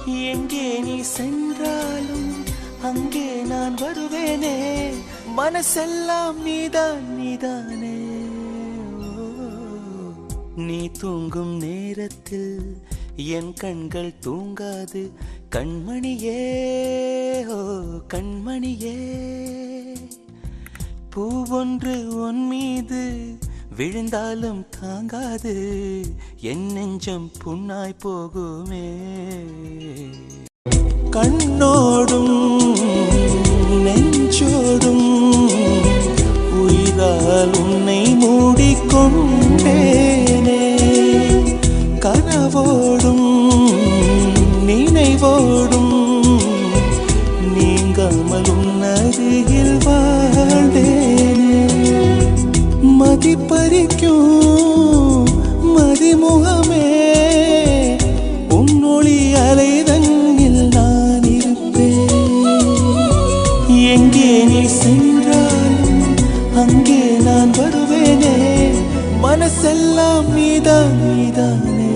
எங்கே நீ சென்றாலும் அங்கே நான் வருவேனே, மனசெல்லாம் நீதான் நீதானே. நீ தூங்கும் நேரத்தில் என் கண்கள் தூங்காது கண்மணியே, ஓ கண்மணியே. பூவொன்று உன் மீது விழுந்தாலும் தாங்காது, என் நெஞ்சம் புண்ணாய் போகுமே. கண்ணோடும் நெஞ்சோடும் உயிரால் உன்னை மூடிக்கொண்டேனே, கனவோடும் நினைவோடும் நீங்காமல் உன்னருகில் வாழ்ந்தேனே. மதிப்பறிக்கும் மதிமுகமே, உன்னொளி அலைதன்னில் நான் இருப்பேன். எங்கே நீ சென்றாலும் அங்கே நான் வருவேனே, மனசெல்லாம் நீதான் நீதானே.